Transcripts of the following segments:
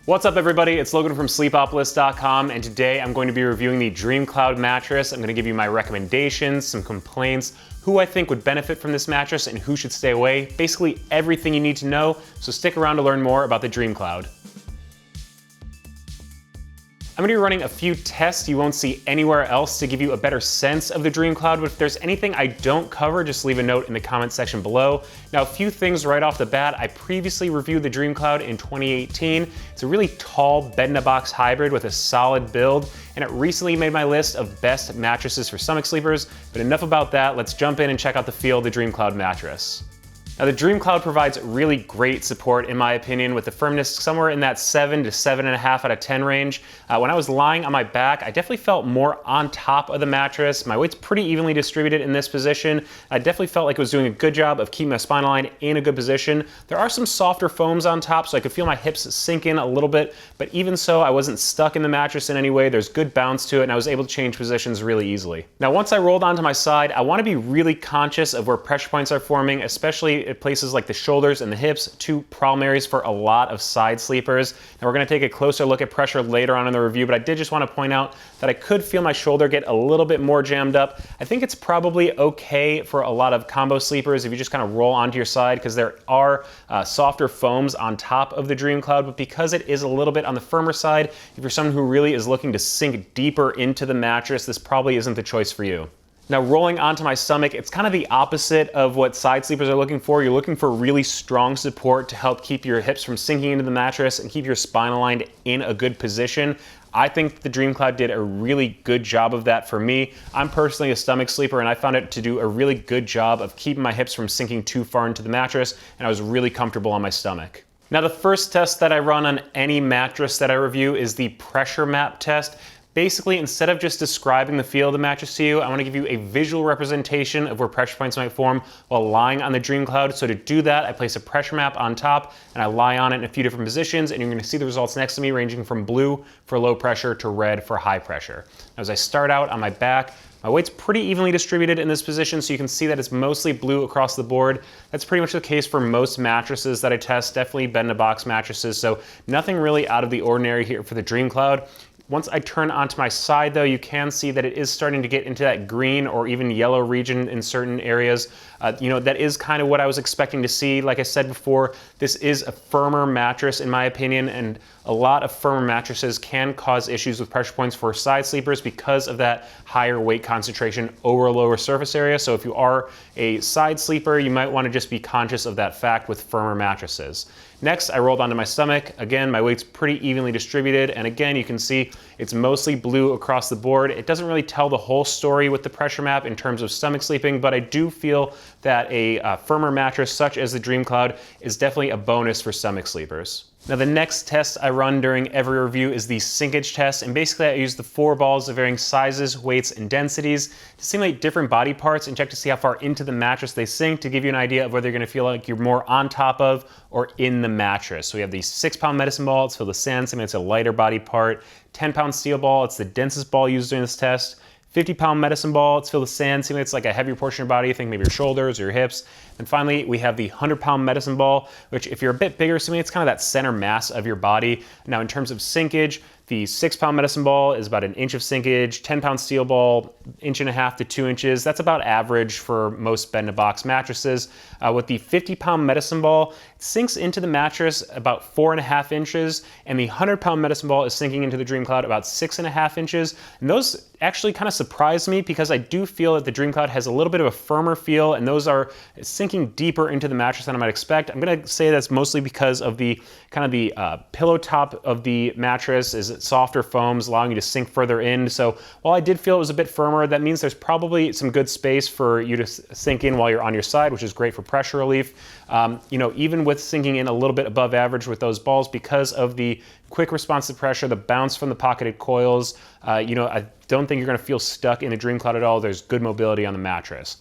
What's up everybody, it's Logan from Sleepopolis.com, and today I'm going to be reviewing the DreamCloud mattress. I'm going to give you my recommendations, some complaints, who I think would benefit from this mattress and who should stay away, basically everything you need to know, so stick around to learn more about the DreamCloud. I'm going to be running a few tests you won't see anywhere else to give you a better sense of the DreamCloud, but if there's anything I don't cover, just leave a note in the comment section below. Now, a few things right off the bat. I previously reviewed the DreamCloud in 2018. It's a really tall bed-in-a-box hybrid with a solid build, and it recently made my list of best mattresses for stomach sleepers. But enough about that, let's jump in and check out the feel of the DreamCloud mattress. Now, the DreamCloud provides really great support in my opinion, with the firmness somewhere in that 7 to 7.5 out of 10 range. When I was lying on my back, I definitely felt more on top of the mattress. My weight's pretty evenly distributed in this position. I definitely felt like it was doing a good job of keeping my spine line in a good position. There are some softer foams on top, so I could feel my hips sink in a little bit, but even so, I wasn't stuck in the mattress in any way. There's good bounce to it, and I was able to change positions really easily. Now, once I rolled onto my side, I want to be really conscious of where pressure points are forming, especially at places like the shoulders and the hips, two problem areas for a lot of side sleepers. Now, we're going to take a closer look at pressure later on in the review, but I did just want to point out that I could feel my shoulder get a little bit more jammed up. I think it's probably okay for a lot of combo sleepers if you just kind of roll onto your side, because there are softer foams on top of the DreamCloud, but because it is a little bit on the firmer side, if you're someone who really is looking to sink deeper into the mattress, this probably isn't the choice for you. Now, rolling onto my stomach, it's kind of the opposite of what side sleepers are looking for. You're looking for really strong support to help keep your hips from sinking into the mattress and keep your spine aligned in a good position. I think the DreamCloud did a really good job of that for me. I'm personally a stomach sleeper, and I found it to do a really good job of keeping my hips from sinking too far into the mattress, and I was really comfortable on my stomach. Now, the first test that I run on any mattress that I review is the pressure map test. Basically, instead of just describing the feel of the mattress to you, I want to give you a visual representation of where pressure points might form while lying on the DreamCloud. So to do that, I place a pressure map on top and I lie on it in a few different positions, and you're going to see the results next to me ranging from blue for low pressure to red for high pressure. Now, as I start out on my back, my weight's pretty evenly distributed in this position, so you can see that it's mostly blue across the board. That's pretty much the case for most mattresses that I test, definitely bed-in-a-box mattresses, so nothing really out of the ordinary here for the DreamCloud. Once I turn onto my side though, you can see that it is starting to get into that green or even yellow region in certain areas. That is kind of what I was expecting to see. Like I said before, this is a firmer mattress in my opinion, and a lot of firmer mattresses can cause issues with pressure points for side sleepers because of that higher weight concentration over a lower surface area. So if you are a side sleeper, you might want to just be conscious of that fact with firmer mattresses. Next, I rolled onto my stomach. Again, my weight's pretty evenly distributed, and again, you can see it's mostly blue across the board. It doesn't really tell the whole story with the pressure map in terms of stomach sleeping, but I do feel that a firmer mattress such as the DreamCloud is definitely a bonus for stomach sleepers. Now, the next test I run during every review is the sinkage test, and basically I use the 4 balls of varying sizes, weights, and densities to simulate different body parts and check to see how far into the mattress they sink to give you an idea of whether you're going to feel like you're more on top of or in the mattress. So we have the 6-pound medicine ball, it's filled with sand, simulates a lighter body part. 10-pound steel ball, it's the densest ball used during this test. 50-pound medicine ball, it's filled with sand, simulates like a heavier portion of your body, think maybe your shoulders or your hips. And finally, we have the 100-pound medicine ball, which if you're a bit bigger, simulates kind of that center mass of your body. Now, in terms of sinkage, the 6-pound medicine ball is about 1 inch of sinkage, 10-pound steel ball, 1.5 to 2 inches. That's about average for most bed-in-a-box mattresses. With the 50-pound medicine ball, it sinks into the mattress about 4.5 inches, and the 100-pound medicine ball is sinking into the DreamCloud about 6.5 inches. And those actually kind of surprised me because I do feel that the DreamCloud has a little bit of a firmer feel, and those are sinking deeper into the mattress than I might expect. I'm going to say that's mostly because of the kind of the pillow top of the mattress is softer foams, allowing you to sink further in. So while I did feel it was a bit firmer, that means there's probably some good space for you to sink in while you're on your side, which is great for pressure relief. Even with sinking in a little bit above average with those balls, because of the quick response to pressure, the bounce from the pocketed coils, I don't think you're going to feel stuck in the DreamCloud at all. There's good mobility on the mattress.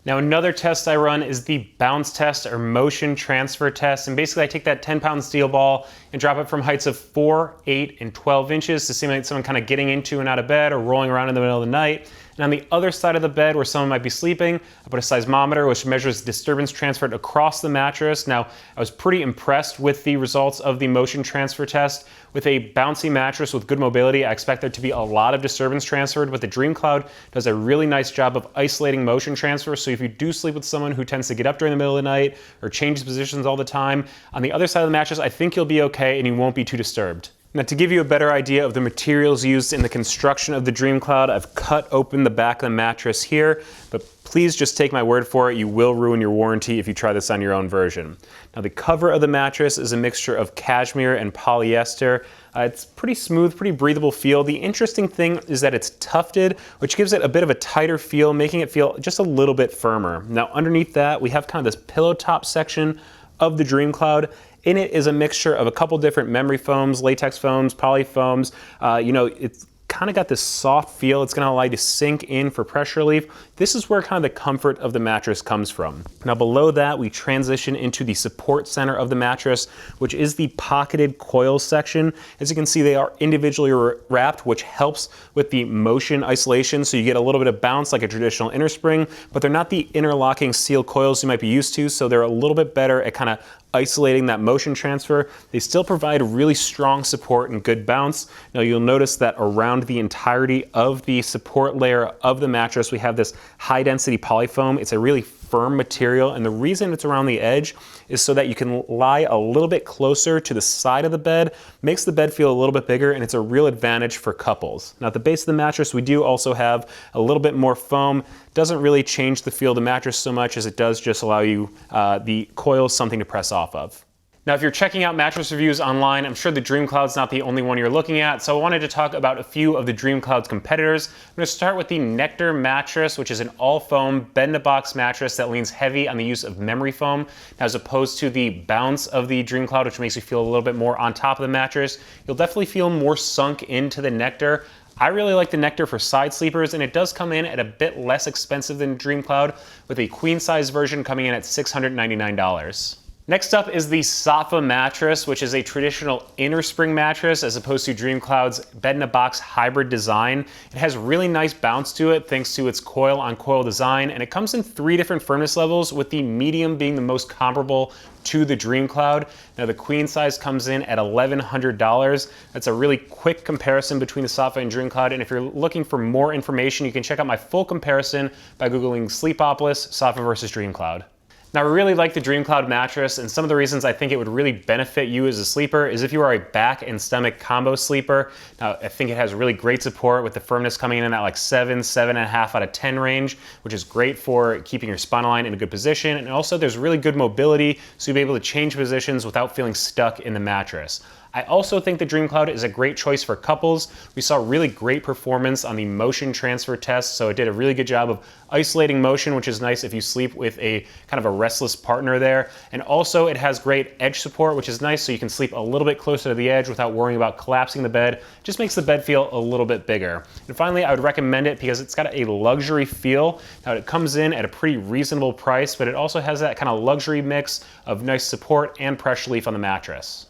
Now, another test I run is the bounce test or motion transfer test. And basically I take that 10-pound steel ball and drop it from heights of 4, 8, and 12 inches to simulate someone kind of getting into and out of bed or rolling around in the middle of the night. And on the other side of the bed where someone might be sleeping, I put a seismometer which measures disturbance transferred across the mattress. Now, I was pretty impressed with the results of the motion transfer test. With a bouncy mattress with good mobility, I expect there to be a lot of disturbance transferred, but the DreamCloud does a really nice job of isolating motion transfer. So if you do sleep with someone who tends to get up during the middle of the night or changes positions all the time, on the other side of the mattress, I think you'll be okay and you won't be too disturbed. Now, to give you a better idea of the materials used in the construction of the DreamCloud, I've cut open the back of the mattress here, but please just take my word for it, you will ruin your warranty if you try this on your own version. Now, the cover of the mattress is a mixture of cashmere and polyester. It's pretty smooth, pretty breathable feel. The interesting thing is that it's tufted, which gives it a bit of a tighter feel, making it feel just a little bit firmer. Now, underneath that, we have kind of this pillow top section of the DreamCloud. In it is a mixture of a couple different memory foams, latex foams, poly foams. It's kind of got this soft feel. It's going to allow you to sink in for pressure relief. This is where kind of the comfort of the mattress comes from. Now below that, we transition into the support center of the mattress, which is the pocketed coil section. As you can see, they are individually wrapped, which helps with the motion isolation. So you get a little bit of bounce like a traditional inner spring, but they're not the interlocking seal coils you might be used to. So they're a little bit better at kind of isolating that motion transfer. They still provide really strong support and good bounce. Now you'll notice that around the entirety of the support layer of the mattress, we have this high density polyfoam. It's a really firm material, and the reason it's around the edge is so that you can lie a little bit closer to the side of the bed, makes the bed feel a little bit bigger, and it's a real advantage for couples. Now at the base of the mattress, we do also have a little bit more foam. Doesn't really change the feel of the mattress so much as it does just allow you the coils something to press off of. Now, if you're checking out mattress reviews online, I'm sure the DreamCloud's not the only one you're looking at, so I wanted to talk about a few of the DreamCloud's competitors. I'm going to start with the Nectar mattress, which is an all-foam, bed-in-a-box mattress that leans heavy on the use of memory foam, as opposed to the bounce of the DreamCloud, which makes you feel a little bit more on top of the mattress. You'll definitely feel more sunk into the Nectar. I really like the Nectar for side sleepers, and it does come in at a bit less expensive than DreamCloud, with a queen-size version coming in at $699. Next up is the Safa mattress, which is a traditional inner spring mattress as opposed to DreamCloud's bed-in-a-box hybrid design. It has really nice bounce to it thanks to its coil-on-coil design, and it comes in 3 different firmness levels, with the medium being the most comparable to the DreamCloud. Now the queen size comes in at $1,100. That's a really quick comparison between the Safa and DreamCloud, and if you're looking for more information, you can check out my full comparison by Googling Sleepopolis, Safa versus DreamCloud. Now, I really like the DreamCloud mattress, and some of the reasons I think it would really benefit you as a sleeper is if you are a back and stomach combo sleeper. Now, I think it has really great support with the firmness coming in at like 7, 7.5 out of 10 range, which is great for keeping your spinal line in a good position. And also there's really good mobility, so you'll be able to change positions without feeling stuck in the mattress. I also think the DreamCloud is a great choice for couples. We saw really great performance on the motion transfer test, so it did a really good job of isolating motion, which is nice if you sleep with a kind of a restless partner there. And also it has great edge support, which is nice so you can sleep a little bit closer to the edge without worrying about collapsing the bed. Just makes the bed feel a little bit bigger. And finally, I would recommend it because it's got a luxury feel. Now it comes in at a pretty reasonable price, but it also has that kind of luxury mix of nice support and pressure relief on the mattress.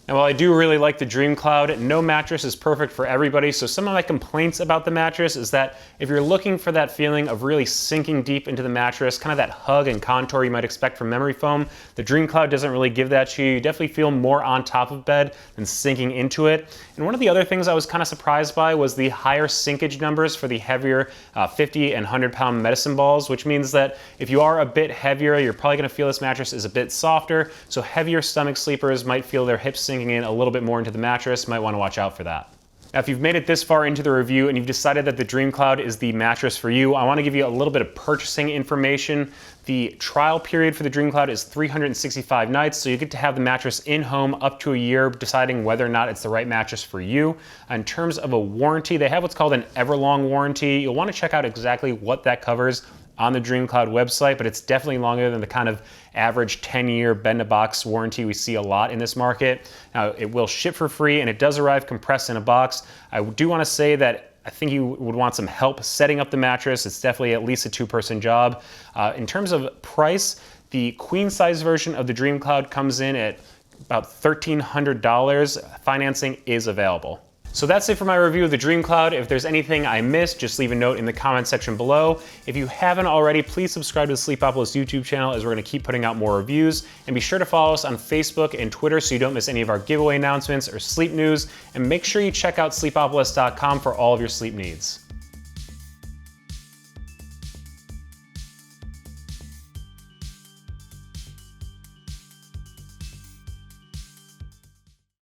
And while I do really like the DreamCloud, no mattress is perfect for everybody, so some of my complaints about the mattress is that if you're looking for that feeling of really sinking deep into the mattress, kind of that hug and contour you might expect from memory foam, the DreamCloud doesn't really give that to you. You definitely feel more on top of bed than sinking into it. And one of the other things I was kind of surprised by was the higher sinkage numbers for the heavier 50 and 100-pound medicine balls, which means that if you are a bit heavier, you're probably going to feel this mattress is a bit softer, so heavier stomach sleepers might feel their hips sinking in a little bit more into the mattress. Might want to watch out for that. Now, if you've made it this far into the review and you've decided that the DreamCloud is the mattress for you, I want to give you a little bit of purchasing information. The trial period for the DreamCloud is 365 nights, so you get to have the mattress in-home up to a year, deciding whether or not it's the right mattress for you. In terms of a warranty, they have what's called an Everlong warranty. You'll want to check out exactly what that covers on the DreamCloud website, but it's definitely longer than the kind of average 10-year bed-in-a-box warranty we see a lot in this market. Now, it will ship for free, and it does arrive compressed in a box. I do want to say that I think you would want some help setting up the mattress. It's definitely at least a 2-person job. In terms of price, the queen-size version of the DreamCloud comes in at about $1,300. Financing is available. So that's it for my review of the Dream Cloud. If there's anything I missed, just leave a note in the comment section below. If you haven't already, please subscribe to the Sleepopolis YouTube channel as we're gonna keep putting out more reviews. And be sure to follow us on Facebook and Twitter so you don't miss any of our giveaway announcements or sleep news. And make sure you check out sleepopolis.com for all of your sleep needs.